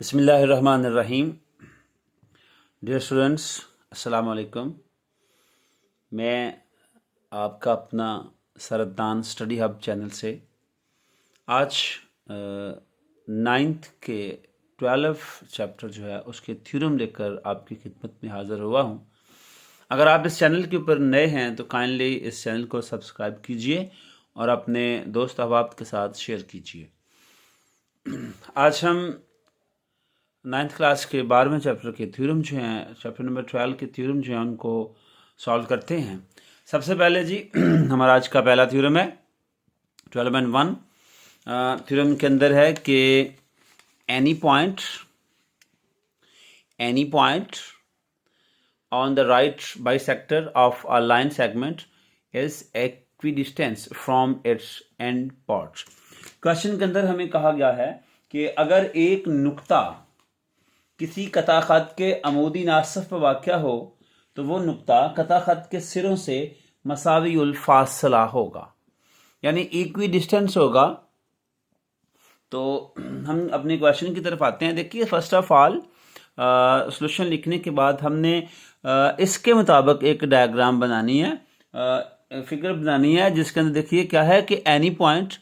बिस्मिल्लाहिर्रहमानिर्रहीम। Dear students, अस्सलाम वालेकुम। मैं आपका अपना सरदान स्टडी हब चैनल से आज नाइन्थ के 12 चैप्टर जो है उसके थ्योरम लेकर आपकी खिदमत में हाज़िर हुआ हूँ। अगर आप इस चैनल के ऊपर नए हैं तो काइंडली इस चैनल को सब्सक्राइब कीजिए और अपने दोस्त अहबाब के साथ शेयर कीजिए। आज हम 9th क्लास के 12वें चैप्टर के थ्योरम जो हैं, चैप्टर नंबर 12 के थ्योरम जो हैं उनको सॉल्व करते हैं। सबसे पहले जी हमारा आज का पहला थ्योरम है 12.1। थ्योरम के अंदर है कि any point on the right bisector of a line segment is equidistance from its and parts. Question के अंदर हमें कहा गया है कि अगर एक नुक्ता किसी कता खत के अमूदी नासफ पर वाक़या हो तो वो नुक्ता कता खत के सिरों से मसावी उल फासला होगा, यानी इक्वी डिस्टेंस होगा। तो हम अपने क्वेश्चन की तरफ आते हैं। देखिए, फर्स्ट ऑफ ऑल सॉल्यूशन लिखने के बाद हमने इसके मुताबिक एक डायग्राम बनानी है, फिगर बनानी है, जिसके अंदर देखिए क्या है कि एनी पॉइंट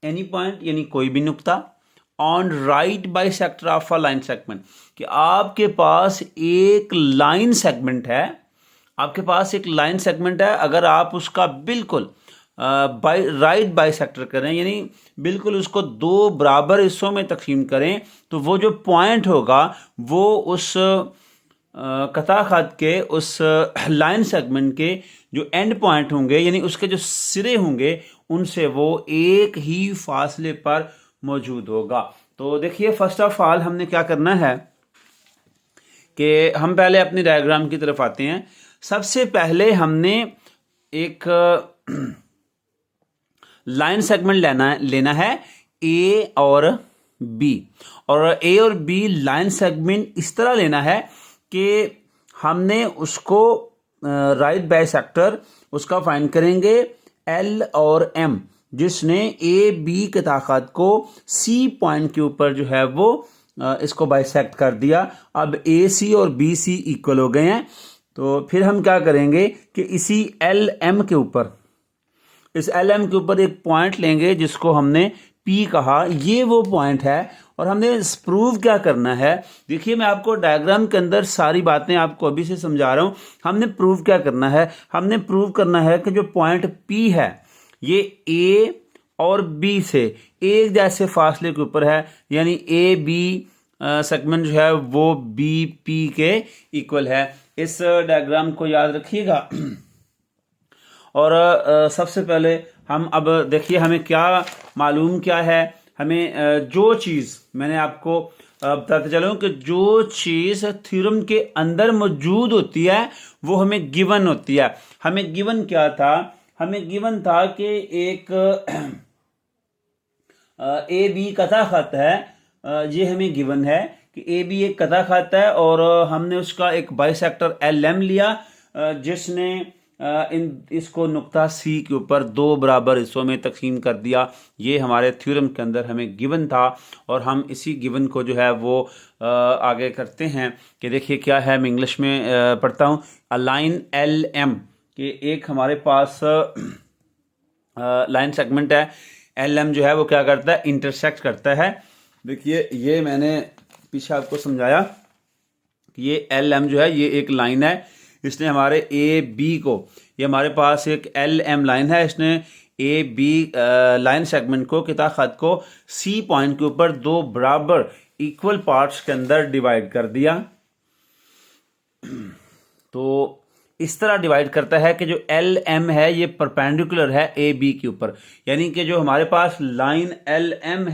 यानी कोई भी नुक्ता on right bisector of a line segment, कि आपके पास एक लाइन सेगमेंट है, अगर आप उसका बिल्कुल राइट बाइसेक्टर करें, यानी बिल्कुल उसको दो बराबर हिस्सों में तकसीम करें, तो वो जो पॉइंट होगा वो उस कता खत के उस लाइन सेगमेंट के जो एंड पॉइंट होंगे, यानी उसके जो सिरे होंगे, उनसे वो एक ही फासले पर मौजूद होगा। तो देखिए, फर्स्ट ऑफ ऑल हमने क्या करना है कि हम पहले अपनी डायग्राम की तरफ आते हैं। सबसे पहले हमने एक लाइन सेगमेंट लेना है ए और बी, और ए और बी लाइन सेगमेंट इस तरह लेना है कि हमने उसको राइट बाइसेक्टर उसका फाइंड करेंगे एल और एम, जिसने ए बी के ताकत को सी पॉइंट के ऊपर जो है वो इसको बाइसेक्ट कर दिया। अब ए सी और बी सी इक्वल हो गए हैं, तो फिर हम क्या करेंगे कि इसी एल एम के ऊपर एक पॉइंट लेंगे जिसको हमने पी कहा। ये वो पॉइंट है और हमने प्रूव क्या करना है। देखिए, मैं आपको डायग्राम के अंदर सारी बातें आपको अभी से समझा रहा हूं। हमने प्रूव क्या करना है, हमने प्रूव करना है कि जो पॉइंट पी है ये ए और बी से एक जैसे फासले के ऊपर है, यानी ए बी सेगमेंट जो है वो बी पी के इक्वल है। इस डायग्राम को याद रखिएगा। और सबसे पहले हम अब देखिए हमें क्या मालूम क्या है। हमें जो चीज़ मैंने आपको बताते चलूँ कि जो चीज़ थ्योरम के अंदर मौजूद होती है वो हमें गिवन होती है। हमें गिवन क्या था, हमें गिवन था कि एक ए बी कथा खत है। ये हमें गिवन है कि ए बी एक कथा खत है और हमने उसका एक बाइसेक्टर एल एम लिया, जिसने इसको नुक्ता सी के ऊपर दो बराबर हिस्सों में तकसीम कर दिया। ये हमारे थ्योरम के अंदर हमें गिवन था और हम इसी गिवन को जो है वो आगे करते हैं कि देखिए क्या है। मैं इंग्लिश में पढ़ता हूँ। अ लाइन एल एम कि एक हमारे पास लाइन सेगमेंट है, एल एम जो है वो क्या करता है, इंटरसेक्ट करता है। देखिए, ये मैंने पीछे आपको समझाया कि ये एल एम जो है ये एक लाइन है। इसने हमारे ए बी को, ये हमारे पास एक एल एम लाइन है, इसने ए बी लाइन सेगमेंट को किता खत को सी पॉइंट के ऊपर दो बराबर इक्वल पार्ट्स के अंदर डिवाइड कर दिया। तो इस तरह डिवाइड करता है कि जो एल एम है ये परपेंडिकुलर है ए बी के ऊपर, यानी कि जो हमारे पास लाइन एल एम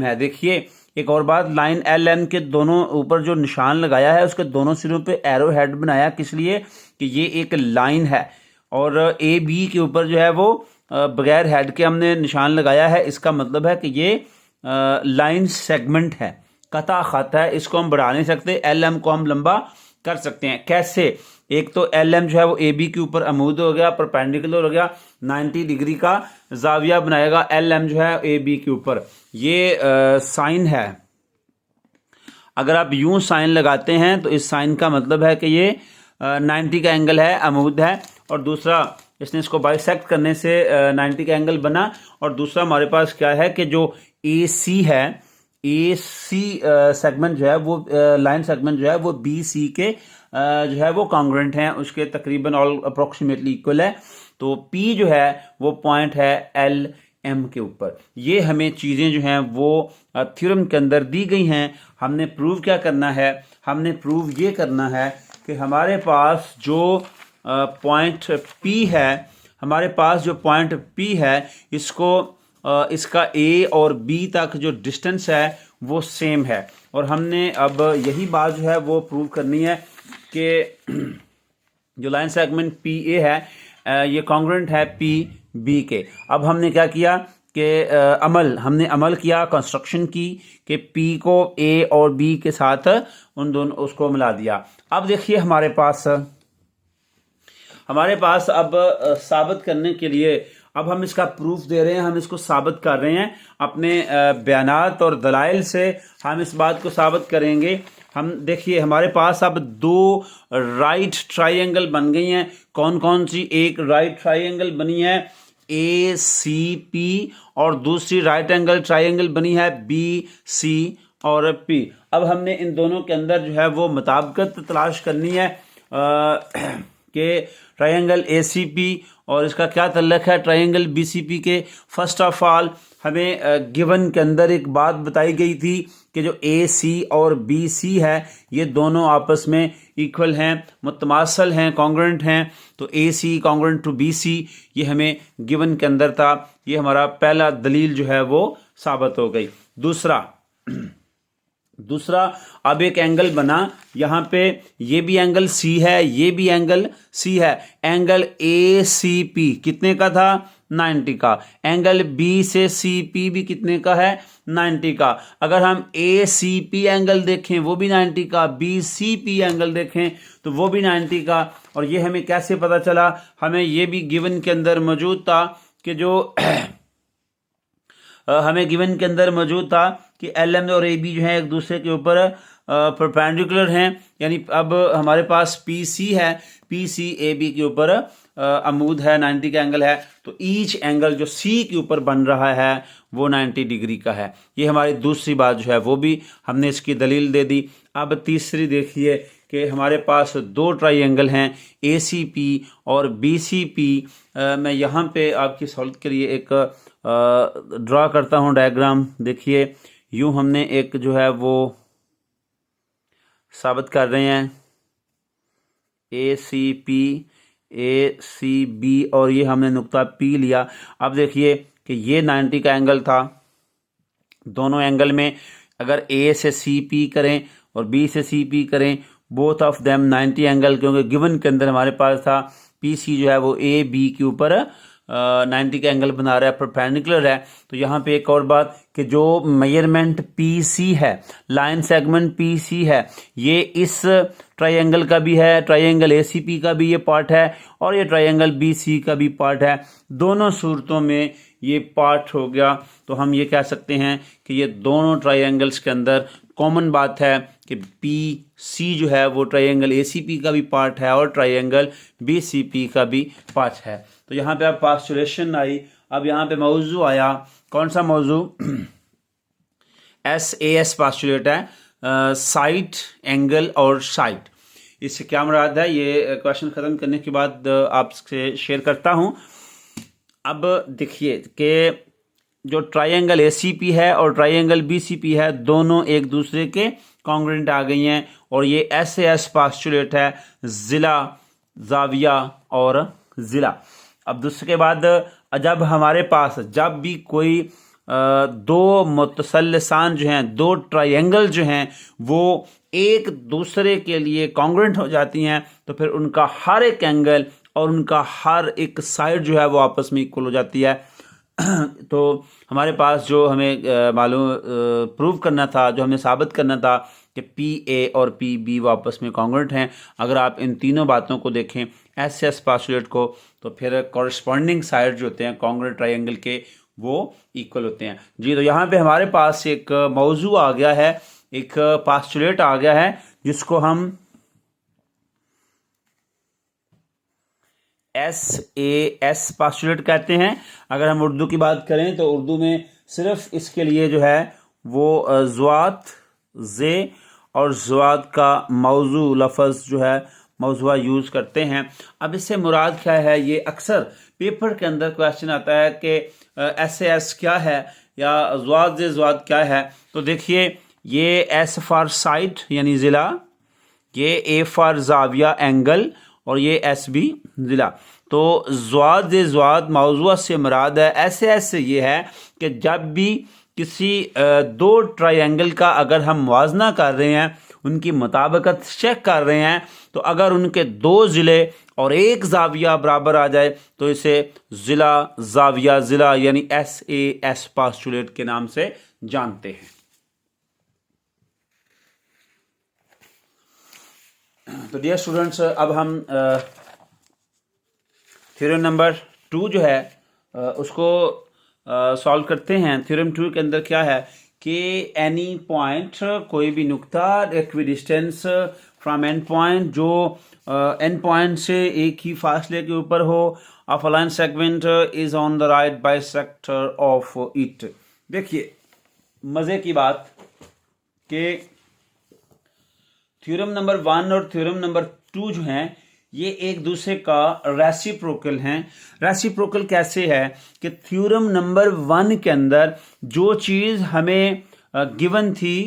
है, देखिए एक और बात, लाइन एल एम के दोनों ऊपर जो निशान लगाया है उसके दोनों सिरों पे एरो हेड बनाया, किस लिए कि ये एक लाइन है, और ए बी के ऊपर जो है वो बगैर हेड के हमने निशान लगाया है। इसका मतलब है कि ये लाइन सेगमेंट है, कता खत है, इसको हम बढ़ा नहीं सकते। एल एम को हम लंबा कर सकते हैं। कैसे? एक तो एल एम जो है वो ए बी के ऊपर अमूद हो गया, परपेंडिकुलर हो गया, 90 डिग्री का जाविया बनाएगा एल एम जो है ए बी के ऊपर। ये साइन है। अगर आप यूं साइन लगाते हैं तो इस साइन का मतलब है कि ये 90 का एंगल है, अमूद है। और दूसरा, इसने इसको बाइसेक्ट करने से 90 का एंगल बना। और दूसरा हमारे पास क्या है कि जो ए सी है, ए सी सेगमेंट जो है वो लाइन सेगमेंट जो है वो बी सी के जो है वो कॉन्ग्रुएंट हैं, उसके तकरीबन ऑल अप्रोक्सीमेटली इक्वल है। तो पी जो है वो पॉइंट है एल एम के ऊपर। ये हमें चीज़ें जो हैं वो थ्योरम के अंदर दी गई हैं। हमने प्रूव क्या करना है? हमने प्रूव ये करना है कि हमारे पास जो पॉइंट पी है, हमारे पास जो पॉइंट पी है, इसको इसका ए और बी तक जो डिस्टेंस है वो सेम है। और हमने अब यही बात जो है वो प्रूव करनी है कि जो लाइन सेगमेंट पी ए है ये कॉन्ग्रुएंट है पी बी के। अब हमने क्या किया कि हमने अमल किया, कंस्ट्रक्शन की कि पी को ए और बी के साथ उन दोनों उसको मिला दिया। अब देखिए हमारे पास अब साबित करने के लिए अब हम इसका प्रूफ दे रहे हैं, हम इसको साबित कर रहे हैं अपने बयानात और दलाइल से हम इस बात को साबित करेंगे। हम देखिए हमारे पास अब दो राइट ट्राइंगल बन गई हैं। कौन कौन सी? एक राइट ट्राइंगल बनी है ए सी पी और दूसरी राइट एंगल ट्राइंगल बनी है बी सी और पी। अब हमने इन दोनों के अंदर जो है वो मुताबिकत तलाश करनी है कि ट्राइंगल ए सी पी और इसका क्या तल्लक है ट्राइंगल बी सी पी के। फर्स्ट ऑफ ऑल हमें गिवन के अंदर एक बात बताई गई थी कि जो ए सी और बी सी है ये दोनों आपस में इक्वल हैं, मुतमासल हैं, कॉन्ग्रुएंट हैं। तो A C congruent to B C ये हमें गिवन के अंदर था। ये हमारा पहला दलील जो है वो साबित हो गई। दूसरा अब एक एंगल बना, यहाँ पे ये भी एंगल सी है, ये भी एंगल सी है। एंगल ए सी पी कितने का था? 90 का। एंगल बी से सी पी भी कितने का है? 90 का। अगर हम ए सी पी एंगल देखें वो भी 90 का, बी सी पी एंगल देखें तो वो भी 90 का। और ये हमें कैसे पता चला? हमें ये भी गिवन के अंदर मौजूद था कि जो हमें गिवन के अंदर मौजूद था कि एल एम और ए बी जो है एक दूसरे के ऊपर परपेंडिकुलर हैं। यानी अब हमारे पास पी सी है, पी सी ए बी के ऊपर अमूद है, 90 का एंगल है। तो ईच एंगल जो सी के ऊपर बन रहा है वो 90 डिग्री का है। ये हमारी दूसरी बात जो है वो भी हमने इसकी दलील दे दी। अब तीसरी देखिए कि हमारे पास दो ट्राइंगल हैं ए सी पी और बी सी पी। मैं यहाँ पे आपकी सहूलत के लिए एक ड्रा करता हूँ डायग्राम। देखिए यूं हमने एक जो है वो साबित कर रहे हैं ए सी पी, ए सी बी और ये हमने नुक्ता पी लिया। अब देखिए कि ये 90 का एंगल था। दोनों एंगल में अगर ए से सी पी करें और बी से सी पी करें, बोथ ऑफ देम 90 एंगल, क्योंकि गिवन के अंदर हमारे पास था पी सी जो है वो ए बी के ऊपर 90 का एंगल बना रहा है, परपेंडिकुलर है। तो यहाँ पे एक और बात कि जो मेजरमेंट पी सी है, लाइन सेगमेंट पी सी है, ये इस ट्राइंगल का भी है, ट्राइंगल ए सी पी का भी ये पार्ट है और ये ट्राइंगल बी सी का भी पार्ट है। दोनों सूरतों में ये पार्ट हो गया। तो हम ये कह सकते हैं कि ये दोनों ट्राइंगल्स के अंदर कॉमन बात है कि पी सी जो है वो ट्राइंगल ए सी पी का भी पार्ट है और ट्राइंगल बी सी पी का भी पार्ट है। तो यहाँ पे अब पास्टुलेशन आई। अब यहाँ पे मौजू आया, कौन सा मौजू? SAS पास्टुलेट है, साइड, एंगल और साइड। इससे क्या मुराद है ये क्वेश्चन ख़त्म करने के बाद आपसे शेयर करता हूँ। अब देखिए कि जो ट्राइंगल ACP है और ट्राइंगल BCP है दोनों एक दूसरे के कॉन्ग्रुएंट आ गई हैं और ये SAS पास्टुलेट है, ज़िला, जाविया और ज़िला। अब दूसरे के बाद जब हमारे पास जब भी कोई दो मुतसल्लिसान जो हैं, दो ट्राइंगल जो हैं वो एक दूसरे के लिए कॉन्ग्रुएंट हो जाती हैं तो फिर उनका हर एक एंगल और उनका हर एक साइड जो है वो आपस में इक्वल हो जाती है। तो हमारे पास जो हमें मालूम प्रूव करना था, जो हमें साबित करना था कि पी ए और पी बी आपस में कॉन्ग्रुएंट हैं, अगर आप इन तीनों बातों को देखें एस एस पास्टुलेट को, तो फिर कॉरस्पॉन्डिंग साइड जो होते हैं कॉन्ग्रुएंट ट्रायंगल के वो इक्वल होते हैं जी। तो यहाँ पे हमारे पास एक मौजू आ गया है, एक पास्टुलेट आ गया है जिसको हम SAS पास्टुलेट कहते हैं। अगर हम उर्दू की बात करें तो उर्दू में सिर्फ इसके लिए जो है वो ज़्वात जे और ज़्वात का मौजू लफ्ज़ जो है मौजूआ यूज़ करते हैं। अब इससे मुराद क्या है, ये अक्सर पेपर के अंदर क्वेश्चन आता है कि SAS क्या है या ज़्वात जे ज़्वात क्या है। तो देखिए, ये S फॉर साइड यानी ज़िला, ये A फॉर ज़ाविया एंगल, और ये SB ज़िला। तो ज़्वात जे ज़्वात मौजूआ से मुराद है। SAS ये है कि जब भी किसी दो ट्रायंगल का अगर हम मुवाजना कर रहे हैं, उनकी मुताबिकत चेक कर रहे हैं, तो अगर उनके दो ज़िले और एक ज़ाविया बराबर आ जाए तो इसे ज़िला ज़ाविया ज़िला यानी SAS पास्टुलेट के नाम से जानते हैं। तो डियर स्टूडेंट्स, अब हम थ्योरम नंबर 2 जो है उसको सॉल्व करते हैं। थ्योरम 2 के अंदर क्या है कि एनी पॉइंट, कोई भी नुक्ता, इक्विडिस्टेंस फ्रॉम एंड पॉइंट, जो एंड पॉइंट से एक ही फासले के ऊपर हो, of a line segment is on the right bisector of it. देखिए मज़े की बात कि थ्योरम नंबर 1 और थ्योरम नंबर 2 जो हैं ये एक दूसरे का रेसिप्रोकल हैं। रेसिप्रोकल कैसे है कि थ्योरम नंबर 1 के अंदर जो चीज़ हमें गिवन थी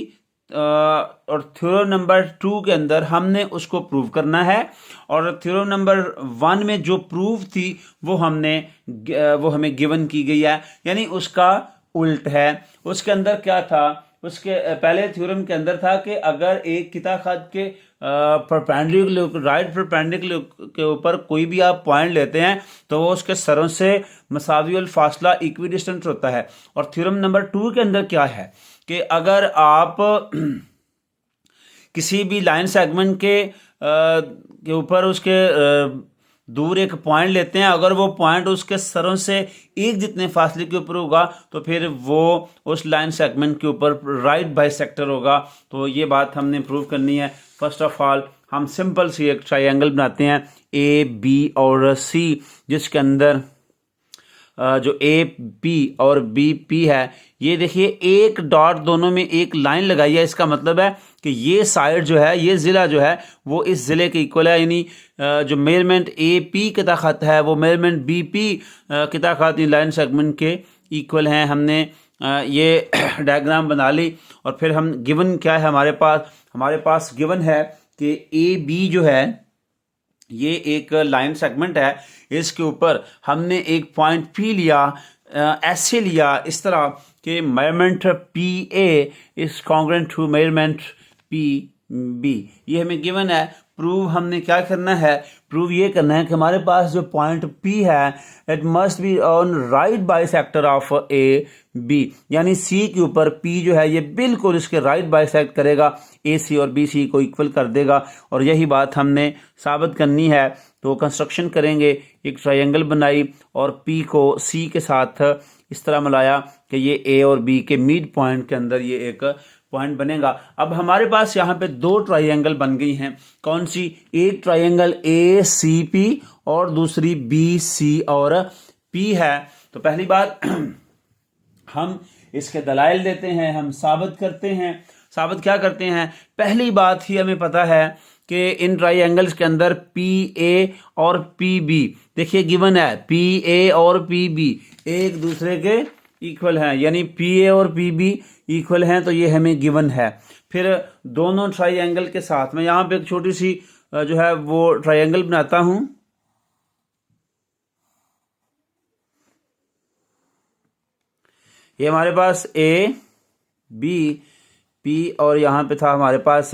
और थ्योरम नंबर 2 के अंदर हमने उसको प्रूव करना है, और थ्योरम नंबर 1 में जो प्रूव थी वो हमें गिवन की गई है, यानी उसका उल्ट है। उसके अंदर क्या था, उसके पहले थ्योरम के अंदर था कि अगर एक किता खत के परपेंडिकुलर, राइट परपेंडिकुलर के ऊपर कोई भी आप पॉइंट लेते हैं तो वो उसके सरों से मसावी फासला इक्विडिस्टेंट होता है। और थ्योरम नंबर 2 के अंदर क्या है कि अगर आप किसी भी लाइन सेगमेंट के ऊपर उसके दूर एक पॉइंट लेते हैं, अगर वो पॉइंट उसके सरों से एक जितने फासले के ऊपर होगा तो फिर वो उस लाइन सेगमेंट के ऊपर राइट बाइसेक्टर होगा। तो ये बात हमने प्रूव करनी है। फर्स्ट ऑफ ऑल हम सिंपल सी एक ट्रायंगल बनाते हैं AB और C, जिसके अंदर जो AP और BP है, ये देखिए एक डॉट दोनों में एक लाइन लगाई है। इसका मतलब है कि ये साइड जो है, ये ज़िला जो है वो इस ज़िले के इक्वल है, यानी जो मेजरमेंट AP के तहत है वो मेजरमेंट BP के तहत लाइन सेगमेंट के इक्वल हैं। हमने ये डायग्राम बना ली और फिर हम गिवन क्या है हमारे पास गिवन है कि AB जो है ये एक लाइन सेगमेंट है, इसके ऊपर हमने एक पॉइंट P लिया, ऐसे लिया इस तरह कि measurement PA is congruent to measurement PB। ये हमें गिवन है। प्रूव हमने क्या करना है, प्रूव ये करना है कि हमारे पास जो पॉइंट P है it must be on right bisector of AB, यानी C के ऊपर P जो है ये बिल्कुल इसके राइट बाइसेक्ट करेगा, AC और BC को इक्वल कर देगा। और यही बात हमने साबित करनी है। तो कंस्ट्रक्शन करेंगे, एक ट्रायंगल बनाई और P को C के साथ इस तरह मिलाया कि ये A और B के मिड पॉइंट के अंदर ये एक पॉइंट बनेगा। अब हमारे पास यहाँ पे दो ट्रायंगल बन गई हैं। कौन सी, एक ट्रायंगल ACP और दूसरी BC और P है। तो पहली बात हम इसके दलाइल देते हैं, हम साबित करते हैं। साबित क्या करते हैं, पहली बात ही हमें पता है कि इन ट्रायंगल्स के अंदर PA और PB देखिए गिवन है, PA और PB एक दूसरे के इक्वल हैं, यानी PA और PB इक्वल हैं, तो ये हमें गिवन है। फिर दोनों ट्रायंगल के साथ में यहाँ पे एक छोटी सी जो है वो ट्रायंगल बनाता हूँ। ये हमारे पास AB और यहाँ पे था हमारे पास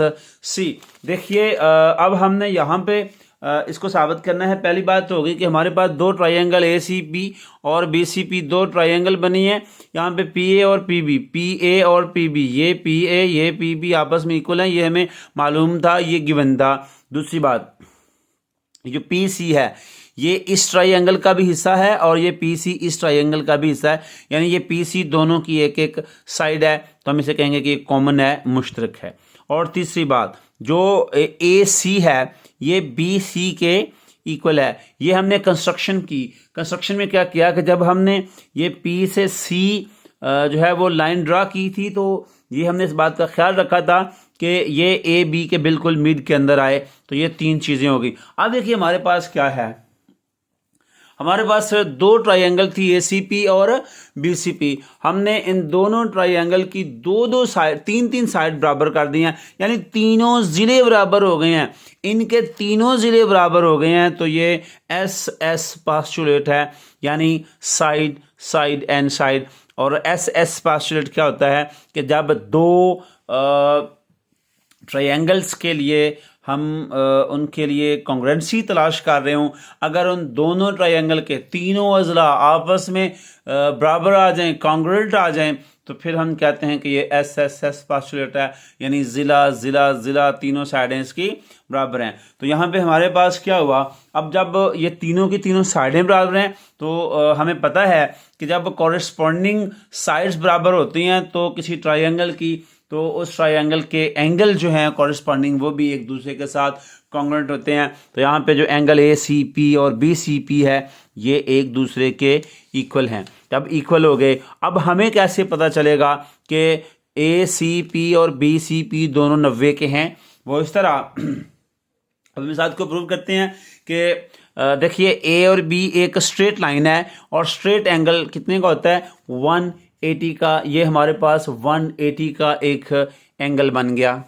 C। देखिए अब हमने यहाँ पे इसको साबित करना है। पहली बात तो होगी कि हमारे पास दो ट्राइंगल ए सी पी और बी सी पी, दो ट्राइंगल बनी है। यहाँ पे पी ए और पी बी, पी ए और पी बी, ये पी ए ये पी बी आपस में इक्वल है, ये हमें मालूम था, ये गिवन था। दूसरी बात, जो पी सी है ये इस ट्राइंगल का भी हिस्सा है और ये पी सी इस ट्राइंगल का भी हिस्सा है, यानी ये पी सी दोनों की एक एक साइड है, तो हम इसे कहेंगे कि कॉमन है, मुश्तरक है। और तीसरी बात, जो ए सी है ये बी सी के इक्वल है। ये हमने कंस्ट्रक्शन में क्या किया कि जब हमने ये पी से सी जो है वो लाइन ड्रा की थी, तो ये हमने इस बात का ख्याल रखा था कि ये ए बी के बिल्कुल मिड के अंदर आए, तो ये तीन चीज़ें होगी। अब देखिए हमारे पास क्या है, हमारे पास दो ट्राइंगल थी ए सी पी और बी सी पी। हमने इन दोनों ट्राइंगल की दो साइड, तीन साइड बराबर कर दी हैं, यानी तीनों ज़िले बराबर हो गए हैं। इनके तीनों ज़िले बराबर हो गए हैं, तो ये एस एस पास्टुलेट है, यानी साइड साइड एंड साइड। और एस एस पास्टुलेट क्या होता है कि जब दो ट्रायंगल्स के लिए हम उनके लिए कॉन्ग्रुएंसी तलाश कर रहे हों, अगर उन दोनों ट्रायंगल के तीनों अज़ला आपस में बराबर आ जाएं, कॉन्ग्रुएंट आ जाएं, तो फिर हम कहते हैं कि ये एस एस एस पास्टुलेट है, यानी ज़िला ज़िला ज़िला तीनों साइडें इसकी बराबर हैं। तो यहाँ पे हमारे पास क्या हुआ, अब जब ये तीनों की तीनों साइडें बराबर हैं, तो हमें पता है कि जब कॉरेस्पॉन्डिंग साइड्स बराबर होती हैं तो किसी ट्रायंगल की, तो उस ट्रायंगल के एंगल जो हैं कॉरेस्पॉन्डिंग वो भी एक दूसरे के साथ कॉन्ग्रुएंट होते हैं। तो यहाँ पे जो एंगल ए सी पी और बी सी पी है ये एक दूसरे के इक्वल हैं। तब इक्वल हो गए, अब हमें कैसे पता चलेगा कि ए सी पी और बी सी पी दोनों 90 के हैं? वो इस तरह, अब हम इस बात को प्रूव करते हैं कि देखिए ए और बी एक स्ट्रेट लाइन है और स्ट्रेट एंगल कितने का होता है, 180 का। ये हमारे पास 180 का एक एंगल बन गया।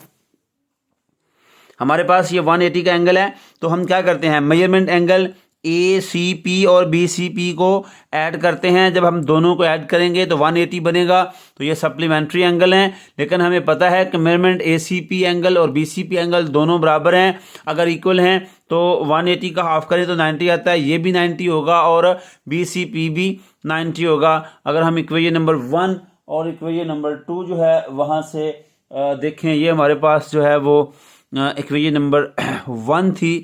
हमारे पास ये 180 का एंगल है, तो हम क्या करते हैं, measurement angle A C P और बी सी पी को ऐड करते हैं। जब हम दोनों को ऐड करेंगे तो 180 बनेगा, तो ये सप्लीमेंट्री एंगल हैं। लेकिन हमें पता है कि मेजरमेंट ए सी पी एंगल और बी सी पी एंगल दोनों बराबर हैं, अगर इक्वल हैं तो 180 का हाफ करें तो 90 आता है, ये भी 90 होगा और बी सी पी भी 90 होगा। अगर हम इक्वेशन नंबर 1 और इक्वेशन नंबर 2 जो है वहाँ से देखें, ये हमारे पास जो है वो इक्वेशन नंबर 1 थी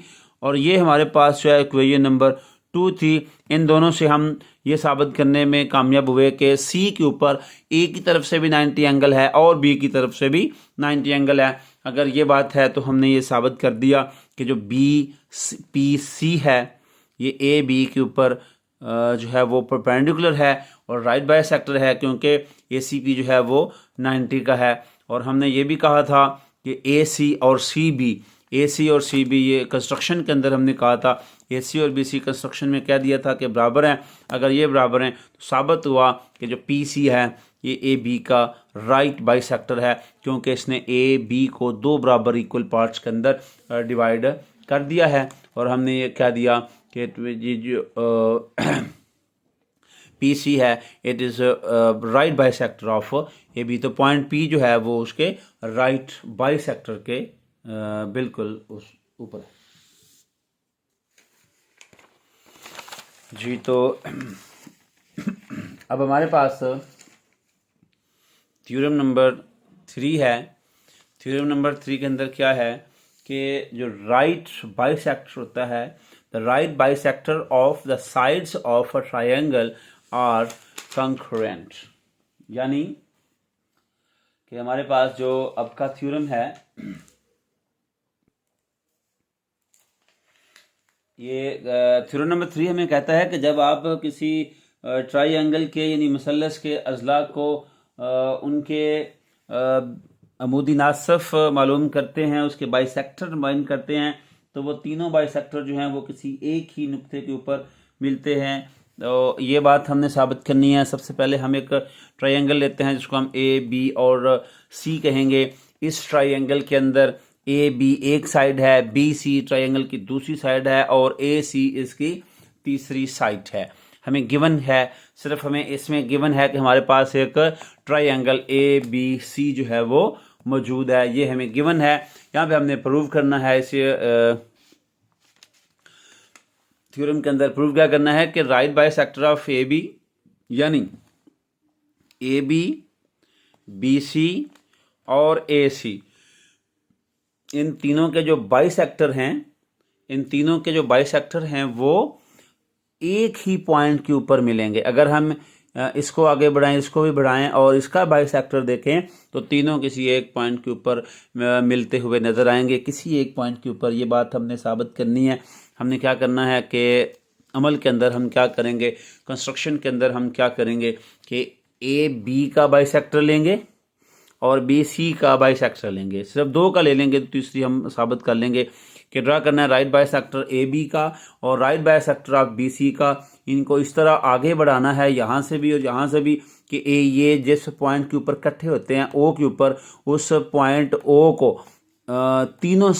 और ये हमारे पास जो है इक्वेशन नंबर 2 थी। इन दोनों से हम ये साबित करने में कामयाब हुए कि सी के ऊपर ए की तरफ से भी 90 एंगल है और बी की तरफ से भी 90 एंगल है। अगर ये बात है तो हमने ये साबित कर दिया कि जो बी पी सी है ये ए बी के ऊपर जो है वो परपेंडिकुलर है और राइट बाइसेक्टर है, क्योंकि ए सी पी जो है वो 90 का है। और हमने ये भी कहा था कि ए सी और सी बी ये कंस्ट्रक्शन के अंदर हमने कहा था, ए सी और बी सी कंस्ट्रक्शन में कह दिया था कि बराबर हैं। अगर ये बराबर हैं तो साबित हुआ कि जो पी सी है ये ए बी का राइट बाइसेक्टर है, क्योंकि इसने ए बी को दो बराबर इक्वल पार्ट्स के अंदर डिवाइड कर दिया है। और हमने ये कह दिया कि ये जो पी सी है it is right bisector of A B. तो पॉइंट पी जो है वो उसके राइट बाइसेक्टर के बिल्कुल उस ऊपर है जी। तो अब हमारे पास थ्योरम नंबर 3 है। थ्योरम नंबर 3 के अंदर क्या है कि जो राइट बाइसेक्टर होता है, the right bisector of the sides of a triangle are concurrent, यानी कि हमारे पास जो अब का थ्योरम है ये थ्योरम नंबर 3 हमें कहता है कि जब आप किसी ट्रायंगल के यानी मुसल्लस के अज़ला को उनके अमूदी नासफ मालूम करते हैं, उसके बाइसेक्टर मालूम करते हैं, तो वो तीनों बाइसेक्टर जो हैं वो किसी एक ही नुक्ते के ऊपर मिलते हैं। तो ये बात हमने साबित करनी है। सबसे पहले हम एक ट्रायंगल लेते हैं जिसको हम ए बी और सी कहेंगे। इस ट्रायंगल के अंदर ए बी एक साइड है, बी सी ट्रायंगल की दूसरी साइड है और ए सी इसकी तीसरी साइड है। हमें गिवन है, सिर्फ हमें इसमें गिवन है कि हमारे पास एक ट्रायंगल ए बी सी जो है वो मौजूद है, ये हमें गिवन है। यहाँ पे हमने प्रूव करना है इसे थ्योरम के अंदर प्रूव क्या करना है कि right bisector of A B, यानी ए बी, बी सी और ए सी, इन तीनों के जो बाइसेक्टर हैं वो एक ही पॉइंट के ऊपर मिलेंगे। अगर हम इसको आगे बढ़ाएं, इसको भी बढ़ाएं और इसका बाइसेक्टर देखें तो तीनों किसी एक पॉइंट के ऊपर मिलते हुए नजर आएंगे, किसी एक पॉइंट के ऊपर। ये बात हमने साबित करनी है। हमने क्या करना है कि अमल के अंदर हम क्या करेंगे, कंस्ट्रक्शन के अंदर हम क्या करेंगे कि ए बी का बाइसेक्टर लेंगे और बी सी का बाइसेक्टर लेंगे। सिर्फ दो का ले लेंगे तो तीसरी हम साबित कर लेंगे कि ड्रा करना है राइट बाइसेक्टर ए बी का और right bisector of B C का। इनको इस तरह आगे बढ़ाना है, यहाँ से भी और यहाँ से भी, कि ये जिस पॉइंट के ऊपर इकट्ठे होते हैं ओ के ऊपर, उस पॉइंट ओ को तीनों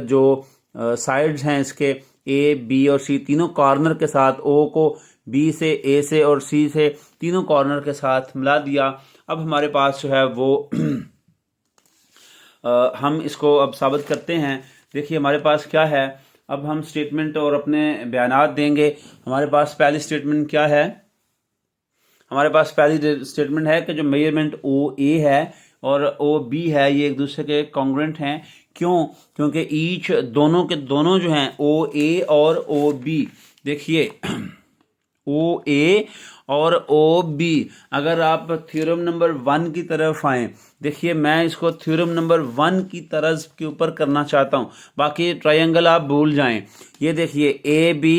जो साइड्स हैं इसके ए बी और सी, तीनों कॉर्नर के साथ ओ को बी से, ए से और सी से तीनों कॉर्नर के साथ मिला दिया। अब हमारे पास जो है वो हम इसको अब साबित करते हैं। देखिए हमारे पास क्या है, अब हम स्टेटमेंट और अपने बयानात देंगे। हमारे पास पहली स्टेटमेंट क्या है, हमारे पास पहली स्टेटमेंट है कि जो मेजरमेंट ओ ए है और ओ बी है ये एक दूसरे के कॉन्ग्रुएंट हैं। क्यों? क्योंकि ईच दोनों के दोनों जो हैं ओ ए और ओ बी, देखिए ओ ए और ओ बी, अगर आप थ्योरम नंबर 1 की तरफ आएँ, देखिए मैं इसको थ्योरम नंबर 1 की तरफ के ऊपर करना चाहता हूँ, बाकी ट्रायंगल आप भूल जाएं। ये देखिए ए बी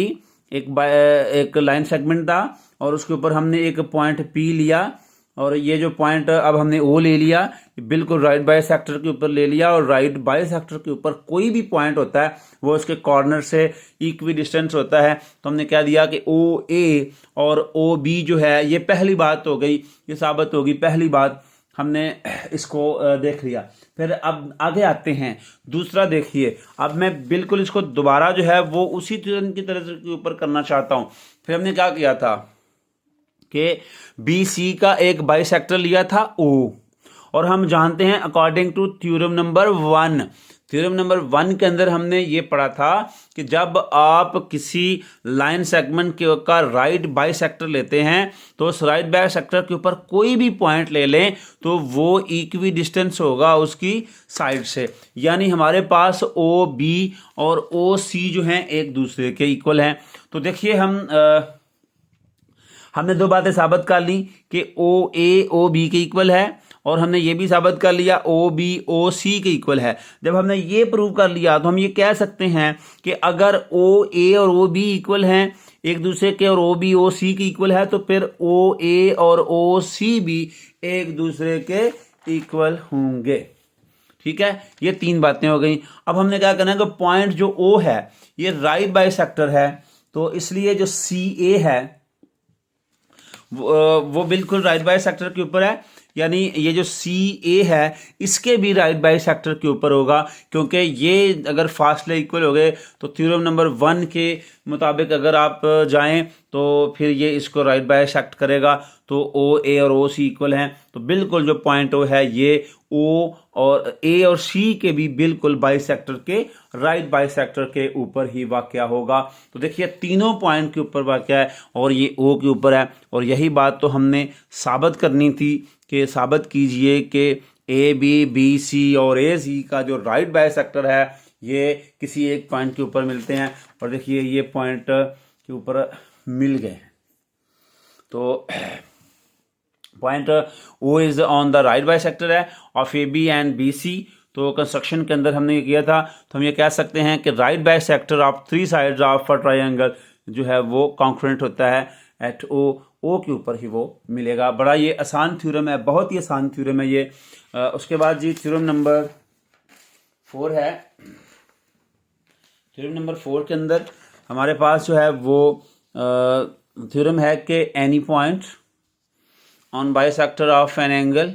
एक लाइन सेगमेंट था और उसके ऊपर हमने एक पॉइंट पी लिया और ये जो पॉइंट अब हमने ओ ले लिया, बिल्कुल राइट बाइसेक्टर के ऊपर ले लिया। और राइट बाइसेक्टर के ऊपर कोई भी पॉइंट होता है वो उसके कॉर्नर से इक्वी डिस्टेंस होता है। तो हमने क्या दिया कि ओ ए और ओ बी जो है, ये पहली बात हो गई, ये साबित होगी, पहली बात हमने इसको देख लिया। फिर अब आगे आते हैं, दूसरा देखिए, अब मैं बिल्कुल इसको दोबारा जो है वो उसी थ्योरम की तरह के ऊपर करना चाहता हूँ। फिर हमने क्या किया था कि बी सी का एक बाइसेक्टर लिया था ओ, और हम जानते हैं अकॉर्डिंग टू थ्योरम नंबर 1 के अंदर हमने ये पढ़ा था कि जब आप किसी लाइन सेगमेंट का राइट बाइसेक्टर लेते हैं तो उस राइट बाइसेक्टर के ऊपर कोई भी पॉइंट ले लें तो वो इक्वी डिस्टेंस होगा उसकी साइड से, यानी हमारे पास ओ बी और ओ सी जो हैं एक दूसरे के इक्वल हैं। तो देखिए हमने दो बातें साबित कर ली कि ओ ए ओ बी के इक्वल है और हमने ये भी साबित कर लिया ओ बी ओ सी के इक्वल है। जब हमने ये प्रूव कर लिया तो हम ये कह सकते हैं कि अगर ओ ए और ओ बी इक्वल हैं एक दूसरे के और ओ बी ओ सी के इक्वल है तो फिर ओ ए और ओ सी भी एक दूसरे के इक्वल होंगे। ठीक है, ये तीन बातें हो गई। अब हमने क्या करना है कि पॉइंट जो ओ है ये राइट बाइसेक्टर है, तो इसलिए जो सी ए है वो बिल्कुल राइट बाइसेक्टर के ऊपर है, यानी ये जो सी ए है इसके भी राइट बाइसेक्टर के ऊपर होगा, क्योंकि ये अगर फासले इक्वल हो गए तो थ्योरम नंबर 1 के मुताबिक अगर आप जाएं तो फिर ये इसको राइट बाइसेक्ट करेगा। तो ओ ए और ओ सी इक्वल हैं, तो बिल्कुल जो पॉइंट ओ है ये ओ और ए और सी के भी बिल्कुल बाइसेक्टर के राइट बाइसेक्टर के ऊपर ही वाक़या होगा। तो देखिए तीनों पॉइंट के ऊपर वाक़या है और ये ओ के ऊपर है, और यही बात तो हमने साबित करनी थी कि साबित कीजिए कि ए बी बी सी और ए सी का जो राइट बाइसेक्टर है ये किसी एक पॉइंट के ऊपर मिलते हैं, और देखिए ये पॉइंट के ऊपर मिल गए। तो point O is on the right bisector है of A B and B C. तो कंस्ट्रक्शन के अंदर हमने ये किया था, तो हम ये कह सकते हैं कि right bisector of 3 sides of a triangle जो है वो कॉन्ग्रुएंट होता है एट ओ के ऊपर ही वो मिलेगा। बड़ा ये आसान थ्योरम है, बहुत ही आसान थ्योरम है ये। उसके बाद जी थ्योरम नंबर 4 है। थ्योरम नंबर 4 के अंदर हमारे पास जो है वो थ्योरम है कि any point on bisector of an angle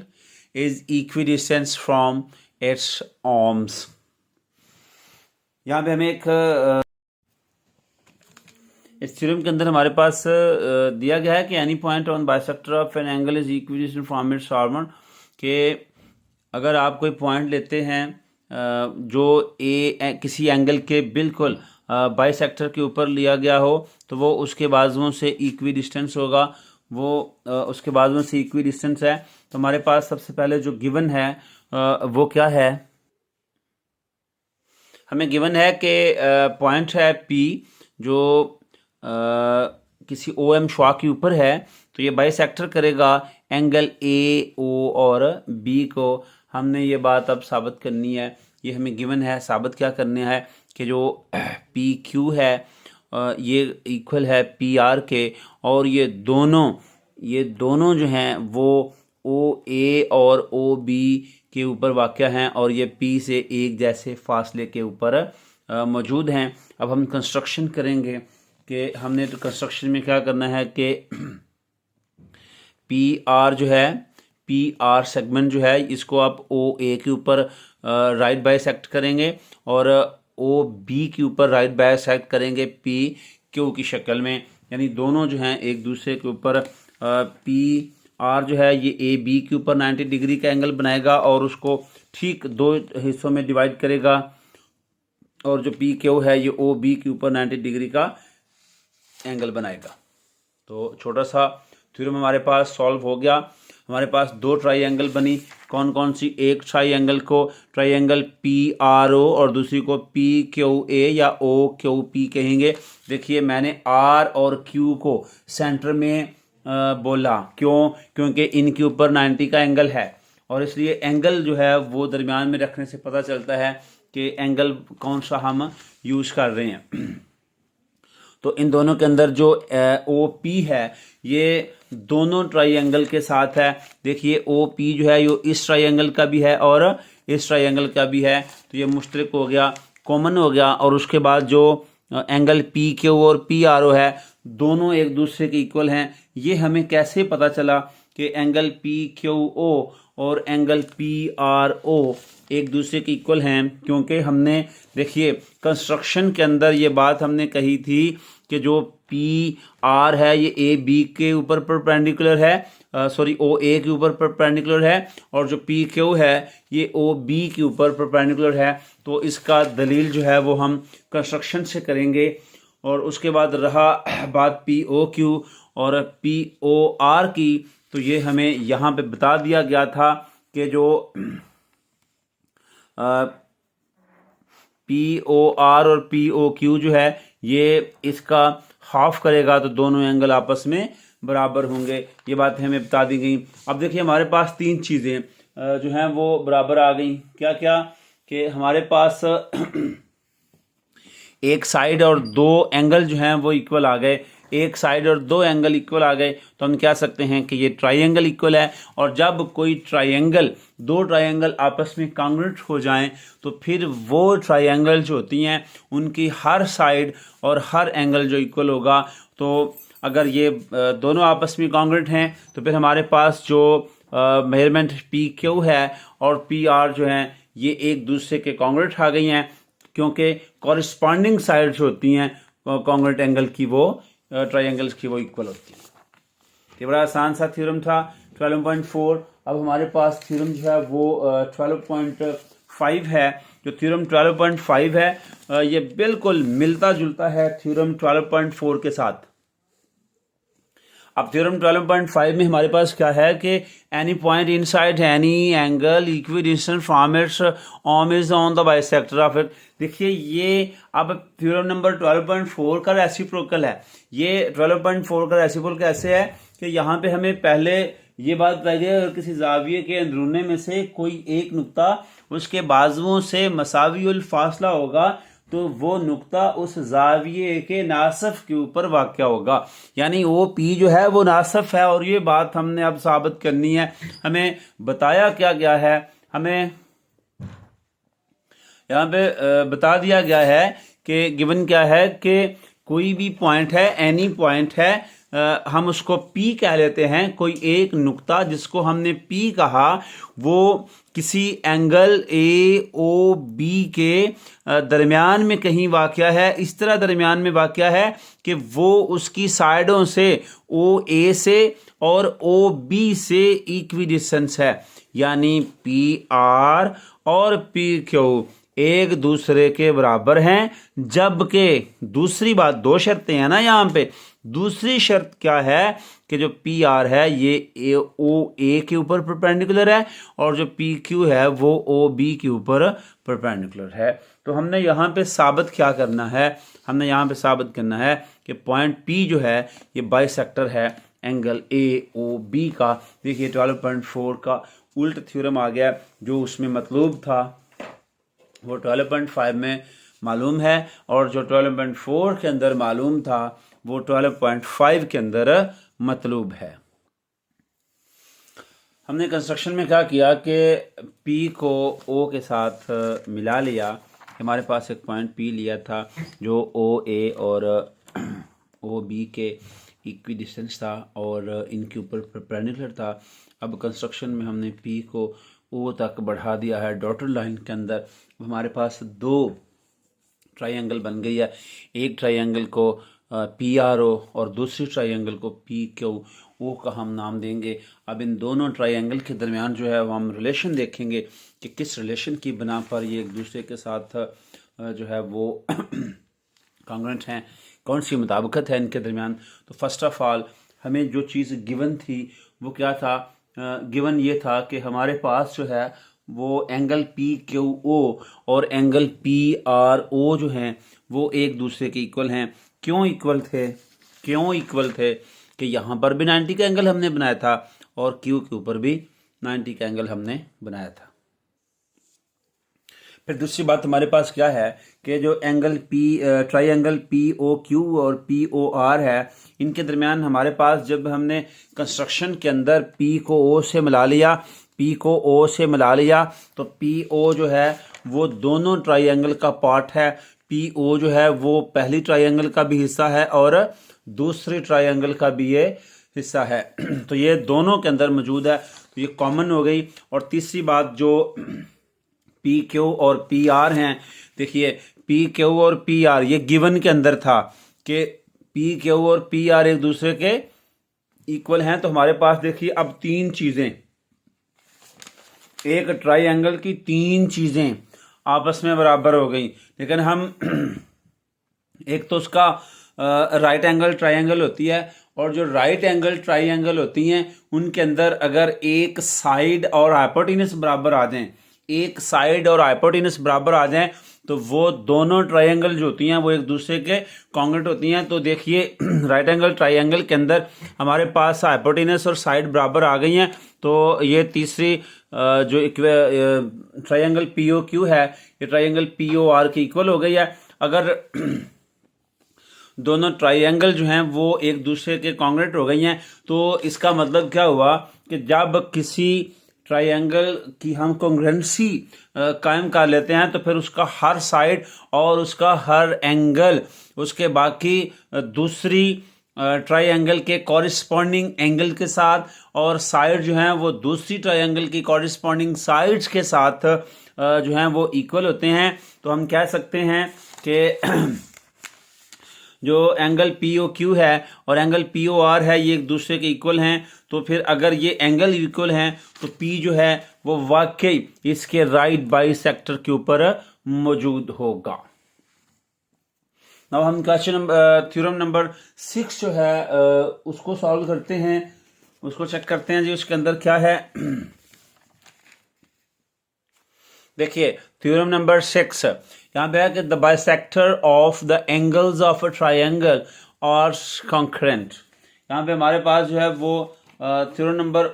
is equidistance from its arms. यहाँ पे हमें एक इस थ्योरम के अंदर हमारे पास दिया गया है कि any point on bisector of an angle is equidistance from its arm, कि अगर आप कोई पॉइंट लेते हैं जो किसी एंगल के बिल्कुल बाई सेक्टर के ऊपर लिया गया हो तो वो उसके बाजुओं से इक्वी डिस्टेंस होगा, वो उसके बाजुओं से इक्वी डिस्टेंस है। तो हमारे पास सबसे पहले जो गिवन है वो क्या है, हमें गिवन है कि पॉइंट है पी जो किसी ओ एम श्वा के ऊपर है, तो ये बाई सेक्टर करेगा एंगल ए ओ और बी को। हमने ये बात अब साबित करनी है, ये हमें गिवन है, साबित क्या करना है कि जो पी क्यू है ये इक्वल है पी आर के, और ये दोनों जो हैं वो ओ ए और ओ बी के ऊपर वाक़या हैं और ये पी से एक जैसे फासले के ऊपर मौजूद हैं। अब हम कंस्ट्रक्शन करेंगे कि हमने तो कंस्ट्रक्शन में क्या करना है कि पी आर जो है, पी आर सेगमेंट जो है इसको आप ओ ए के ऊपर राइट बाइसेक्ट करेंगे और ओ बी के ऊपर राइट बाइसेक्ट करेंगे पी क्यू की शक्ल में, यानी दोनों जो हैं एक दूसरे के ऊपर पी आर जो है ये ए बी के ऊपर 90 डिग्री का एंगल बनाएगा और उसको ठीक दो हिस्सों में डिवाइड करेगा, और जो पी क्यू है ये ओ बी के ऊपर 90 डिग्री का एंगल बनाएगा। तो छोटा सा थ्योरम हमारे पास सॉल्व हो गया। हमारे पास दो ट्राइंगल बनी, कौन कौन सी, एक ट्राइंगल को ट्राइंगल पी आर ओ और दूसरी को पी क्यू ए या ओ क्यू पी कहेंगे। देखिए मैंने आर और क्यू को सेंटर में बोला, क्योंकि इनके ऊपर 90 का एंगल है और इसलिए एंगल जो है वो दरमियान में रखने से पता चलता है कि एंगल कौन सा हम यूज़ कर रहे हैं। तो इन दोनों के अंदर जो ओ पी है ये दोनों ट्राइंगल के साथ है। देखिए ओ पी जो है ये इस ट्राइंगल का भी है और इस ट्राइंगल का भी है, तो ये मुश्तरक हो गया, कॉमन हो गया। और उसके बाद जो एंगल पी क्यू और पी आर ओ है दोनों एक दूसरे के इक्वल हैं। ये हमें कैसे पता चला कि एंगल पी क्यू ओ और एंगल पी आर ओ एक दूसरे के इक्वल हैं? क्योंकि हमने देखिए कंस्ट्रक्शन के अंदर ये बात हमने कही थी कि जो पी आर है ये ए बी के ऊपर परपेंडिकुलर है, सॉरी ओ ए के ऊपर परपेंडिकुलर है, और जो पी क्यू है ये ओ बी के ऊपर परपेंडिकुलर है। तो इसका दलील जो है वो हम कंस्ट्रक्शन से करेंगे। और उसके बाद रहा बात पी ओ क्यू और पी ओ आर की, तो ये हमें यहाँ पे बता दिया गया था कि जो पी ओ आर और पी ओ क्यू जो है ये इसका हाफ करेगा तो दोनों एंगल आपस में बराबर होंगे। ये बात हमें बता दी गई। अब देखिए हमारे पास तीन चीज़ें जो हैं वो बराबर आ गई। क्या क्या कि हमारे पास एक साइड और दो एंगल जो हैं वो इक्वल आ गए, एक साइड और दो एंगल इक्वल आ गए, तो हम कह सकते हैं कि ये ट्राइंगल इक्वल है। और जब कोई ट्राइंगल, दो ट्राइंगल आपस में कॉन्ग्रुएंट हो जाएं तो फिर वो ट्राइंगल जो होती हैं उनकी हर साइड और हर एंगल जो इक्वल होगा। तो अगर ये दोनों आपस में कॉन्ग्रुएंट हैं तो फिर हमारे पास जो मेजरमेंट पी क्यू है और पी आर जो हैं ये एक दूसरे के कॉन्ग्रुएंट आ गई हैं, क्योंकि कॉरस्पॉन्डिंग साइड जो होती हैं कॉन्ग्रुएंट एंगल की वो ट्राइंगल्स की वो इक्वल होती है। ये बड़ा आसान सा थ्योरम था 12.4। अब हमारे पास थ्योरम जो है वो 12.5 है। जो थ्योरम 12.5 है ये बिल्कुल मिलता जुलता है थ्योरम 12.4 के साथ। अब थ्योरम 12.5 में हमारे पास क्या है कि any point inside any angle equidistant from its arm is on the bisector of it. देखिए ये अब थ्योरम नंबर 12.4 का रेसिप्रोकल है। ये 12.4 का रेसिप्रोकल कैसे है कि यहाँ पे हमें पहले ये बात बताई गई अगर किसी जाविये के अंदरूने में से कोई एक नुक्ता उसके बाजुओं से मसावी उल फासला होगा तो वो नुक्ता उस जाविये के नासफ के ऊपर वाक़या होगा, यानी ओ पी जो है वो नासफ है। और ये बात हमने अब साबित करनी है। हमें बताया क्या गया है, हमें यहाँ पे बता दिया गया है कि गिवन क्या है कि कोई भी पॉइंट है, एनी पॉइंट है, हम उसको P कह लेते हैं। कोई एक नुक्ता जिसको हमने P कहा वो किसी एंगल ए ओ बी के दरमियान में कहीं वाक़या है। इस तरह दरमियान में वाक़या है कि वो उसकी साइडों से ओ ए से और ओ बी से इक्वी डिस्टेंस है, यानी पी आर और पी क्यू एक दूसरे के बराबर हैं, जबकि दूसरी बात, दो शर्तें हैं ना यहाँ पे। दूसरी शर्त क्या है कि जो पी आर है ये ओ ए के ऊपर परपेंडिकुलर है और जो पी क्यू है वो ओ बी के ऊपर परपेंडिकुलर है। तो हमने यहाँ पे साबित क्या करना है, हमने यहाँ पे साबित करना है कि पॉइंट पी जो है ये बाइसेक्टर है एंगल ए ओ बी का। देखिए 12.4 का उल्ट थ्योरम आ गया, जो उसमें मतलूब था वो 12.5 में मालूम है और जो 12.4 के अंदर मालूम था वो 12.5 के अंदर मतलूब है। हमने कंस्ट्रक्शन में क्या किया कि P को O के साथ मिला लिया। हमारे पास एक पॉइंट P लिया था जो OA और OB के इक्वी डिस्टेंस था और इनके ऊपर परपेंडिकुलर था। अब कंस्ट्रक्शन में हमने P को O तक बढ़ा दिया है डॉटेड लाइन के अंदर। हमारे पास दो ट्रायंगल बन गई है, एक ट्रायंगल को PRO और दूसरी ट्रायंगल को PQO का हम नाम देंगे। अब इन दोनों ट्रायंगल के दरमियान जो है वो हम रिलेशन देखेंगे कि किस रिलेशन की बिना पर ये एक दूसरे के साथ जो है वो कॉन्ग्रुएंट हैं, कौन सी मुताबिकत है इनके दरमियान। तो फर्स्ट ऑफ ऑल हमें जो चीज़ गिवन थी वो क्या था, गिवन ये था कि हमारे पास जो है वो एंगल पी क्यू ओ और एंगल पी आर ओ जो हैं वो एक दूसरे के इक्वल हैं। क्यों इक्वल थे, क्यों इक्वल थे कि यहाँ पर भी 90 का एंगल हमने बनाया था और क्यू के ऊपर भी 90 का एंगल हमने बनाया था। फिर दूसरी बात हमारे पास क्या है कि जो angle triangle P O Q और पी ओ आर है, इनके दरमियान हमारे पास जब हमने कंस्ट्रक्शन के अंदर पी को ओ से मिला लिया, पी को ओ से मिला लिया, तो पी ओ जो है वो दोनों ट्रायंगल का पार्ट है। पी ओ जो है वो पहली ट्रायंगल का भी हिस्सा है और दूसरी ट्रायंगल का भी ये हिस्सा है। तो ये दोनों के अंदर मौजूद है, तो ये कॉमन हो गई। और तीसरी बात जो पी क्यू और पी आर हैं, देखिए पी क्यू और पी आर ये गिवन के अंदर था कि पी क्यू और पी आर एक दूसरे के इक्वल हैं। तो हमारे पास देखिए अब तीन चीजें, एक ट्रायंगल की तीन चीजें आपस में बराबर हो गई। लेकिन हम एक तो उसका राइट एंगल ट्रायंगल होती है और जो राइट एंगल ट्रायंगल होती हैं उनके अंदर अगर एक साइड और हाइपोटेनस बराबर आ जाएं, एक साइड और हाइपोटेनस बराबर आ जाएं तो वो दोनों ट्रायंगल जो होती हैं वो एक दूसरे के कॉन्ग्रुएंट होती हैं। तो देखिए राइट एंगल ट्रायंगल के अंदर हमारे पास हाइपोटेनस और साइड बराबर आ गई हैं, तो ये तीसरी जो ट्रायंगल पी ओ क्यू है ये ट्रायंगल पी ओ आर के इक्वल हो गई है। अगर दोनों ट्रायंगल जो हैं वो एक दूसरे के कॉन्ग्रुएंट हो गई हैं तो इसका मतलब क्या हुआ कि जब किसी ट्रायंगल की हम कॉन्ग्रुएंसी कायम कर लेते हैं तो फिर उसका हर साइड और उसका हर एंगल उसके बाकी दूसरी ट्रायंगल के कॉरिस्पॉन्डिंग एंगल के साथ और साइड जो हैं वो दूसरी ट्रायंगल की कॉरिस्पॉन्डिंग साइड्स के साथ जो हैं वो इक्वल होते हैं। तो हम कह सकते हैं कि जो एंगल पी ओ क्यू है और एंगल पी ओ आर है ये एक दूसरे के इक्वल हैं। तो फिर अगर ये एंगल इक्वल हैं तो पी जो है वो वाकई इसके राइट बाइसेक्टर के ऊपर मौजूद होगा। अब हम क्वेश्चन थ्योरम नंबर 6 जो है उसको सॉल्व करते हैं, उसको चेक करते हैं जी उसके अंदर क्या है। देखिए थ्योरम नंबर 6 यहाँ पे है कि the bisector of the angles of a triangle are concurrent. यहाँ पे हमारे पास जो है वो थ्योरम नंबर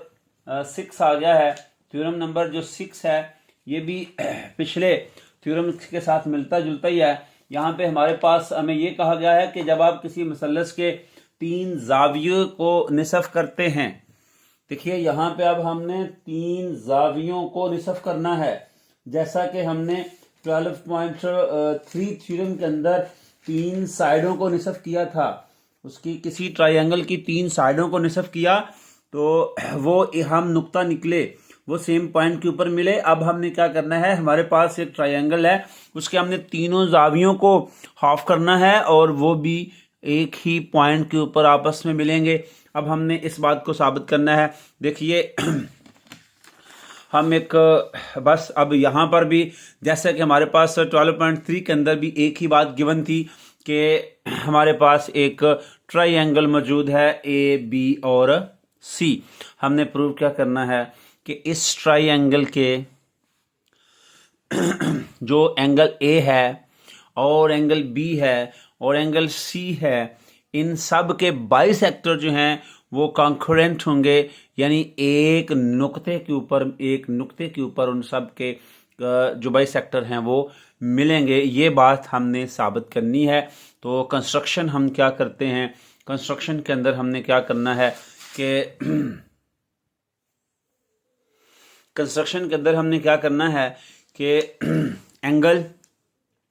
6 आ गया है। थ्योरम नंबर जो 6 है ये भी पिछले थ्योरम के साथ मिलता जुलता ही है। यहाँ पे हमारे पास हमें ये कहा गया है कि जब आप किसी मसलस के तीन जावियों को निसफ करते हैं, देखिए यहाँ पे अब हमने तीन जावियों को निसफ करना है, जैसा कि हमने 12.3 थ्योरम के अंदर तीन साइडों को निसफ किया था। उसकी किसी ट्रायंगल की तीन साइडों को निसफ किया तो वो हम नुक्ता निकले वो सेम पॉइंट के ऊपर मिले। अब हमने क्या करना है, हमारे पास एक ट्रायंगल है उसके हमने तीनों जावियों को हाफ करना है और वो भी एक ही पॉइंट के ऊपर आपस में मिलेंगे। अब हमने इस बात को साबित करना है। देखिए हम एक बस अब यहाँ पर भी जैसे कि हमारे पास 12.3 के अंदर भी एक ही बात गिवन थी कि हमारे पास एक ट्राइंगल मौजूद है ए बी और सी। हमने प्रूव क्या करना है कि इस ट्राइंगल के जो एंगल ए है और एंगल बी है और एंगल सी है, इन सब के बाइसेक्टर जो हैं वो कॉन्करेंट होंगे, यानी एक नुक्ते के ऊपर उन सब के जो बाइसेक्टर हैं वो मिलेंगे। ये बात हमने साबित करनी है। तो कंस्ट्रक्शन हम क्या करते हैं, कंस्ट्रक्शन के अंदर हमने क्या करना है कि कंस्ट्रक्शन के अंदर हमने क्या करना है कि एंगल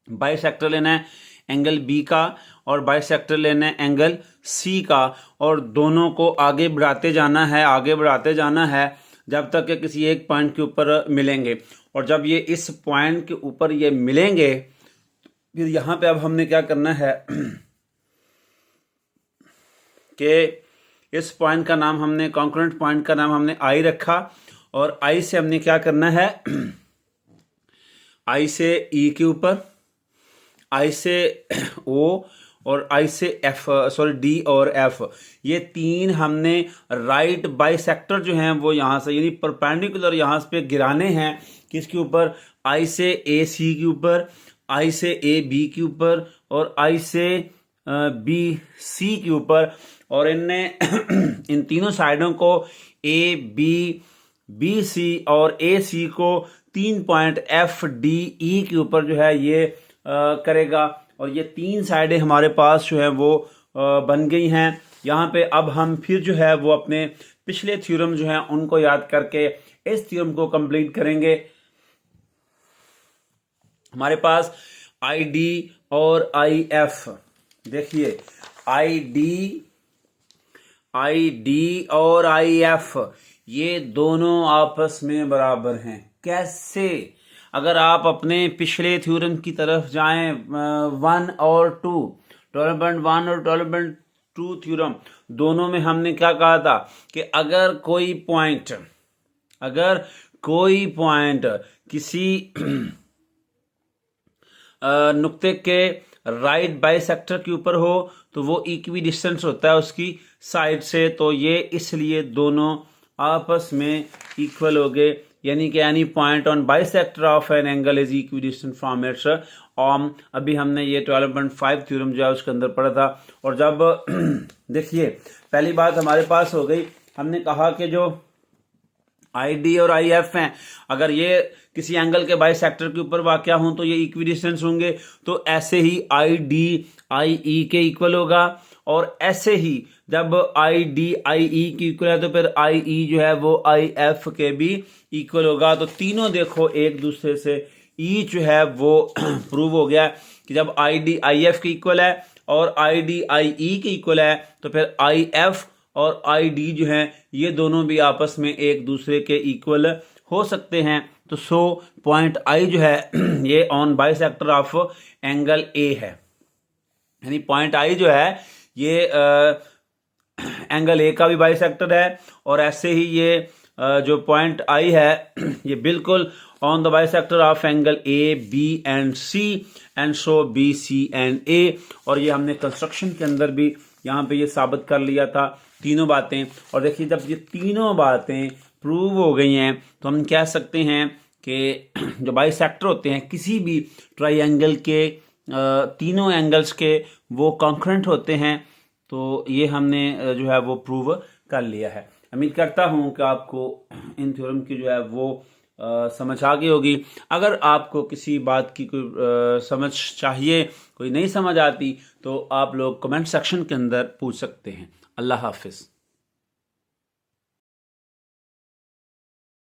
बाइसेक्टर लेना है एंगल बी का और बाइसेक्टर लेना है एंगल सी का, और दोनों को आगे बढ़ाते जाना है जब तक कि किसी एक पॉइंट के ऊपर मिलेंगे। और जब ये इस पॉइंट के ऊपर ये मिलेंगे, फिर यहाँ पे अब हमने क्या करना है कि इस पॉइंट का नाम हमने कॉन्करेंट पॉइंट का नाम हमने आई रखा, और आई से हमने क्या करना है, आई से ई के ऊपर, आई से ओ और आई से एफ डी और एफ, ये तीन हमने राइट बाइसेक्टर जो हैं वो यहाँ से यानी परपेंडिकुलर यहाँ पे गिराने हैं। किसके ऊपर, आई से ए सी के ऊपर, आई से ए बी के ऊपर और आई से बी सी के ऊपर। और इनने इन तीनों साइडों को ए बी सी और ए सी को 3 पॉइंट एफ डी ई के ऊपर जो है ये करेगा। और ये 3 साइडें हमारे पास जो है वो बन गई हैं। यहाँ पे अब हम फिर जो है वो अपने पिछले थ्योरम जो हैं उनको याद करके इस थ्योरम को कंप्लीट करेंगे। हमारे पास आई डी और आई एफ, देखिए आई डी और आई एफ ये दोनों आपस में बराबर हैं। कैसे? अगर आप अपने पिछले थ्योरम की तरफ जाएं 1 और 2, 12.1 और 12.2 थ्योरम, दोनों में हमने क्या कहा था कि अगर कोई पॉइंट किसी नुक्ते के राइट बाइसेक्टर के ऊपर हो तो वो इक्वी डिस्टेंस होता है उसकी साइड से। तो ये इसलिए दोनों आपस में इक्वल हो गए, यानी कि any point on bisector of an angle is equidistant from its arm. अभी हमने ये 12.5 थ्योरम जो है उसके अंदर पढ़ा था। और जब देखिए पहली बात हमारे पास हो गई, हमने कहा कि जो आई डी और आई एफ हैं, अगर ये किसी एंगल के बाइसेक्टर के ऊपर वाक़या हों तो ये इक्विडिस्टेंस होंगे। तो ऐसे ही आई डी आई ई के इक्वल होगा, और ऐसे ही जब आई डी आई ई की इक्वल है तो फिर आई ई जो है वो आई एफ के भी इक्वल होगा। तो तीनों देखो एक दूसरे से ई जो है वो प्रूव हो गया कि जब आई डी आई एफ के इक्वल है और आई डी आई ई के इक्वल है तो फिर आई एफ और आई डी जो है ये दोनों भी आपस में एक दूसरे के इक्वल हो सकते हैं। तो पॉइंट आई जो है ये ऑन बाइसेक्टर ऑफ एंगल ए है, यानी पॉइंट आई जो है ये एंगल ए का भी बाइसेक्टर है, और ऐसे ही ये जो पॉइंट आई है ये बिल्कुल on the bisector of angle A B and C and so B C and A. और ये हमने कंस्ट्रक्शन के अंदर भी यहाँ पे ये साबित कर लिया था तीनों बातें। और देखिए जब ये तीनों बातें प्रूव हो गई हैं तो हम कह सकते हैं कि जो बाइसेक्टर होते हैं किसी भी ट्राइंगल के तीनों एंगल्स के वो कॉन्करेंट होते हैं। तो ये हमने जो है वो प्रूव कर लिया है। उम्मीद करता हूँ कि आपको इन थ्योरम की जो है वो समझ आ गई होगी। अगर आपको किसी बात की कोई समझ चाहिए, कोई नहीं समझ आती, तो आप लोग कमेंट सेक्शन के अंदर पूछ सकते हैं। अल्लाह हाफिज़।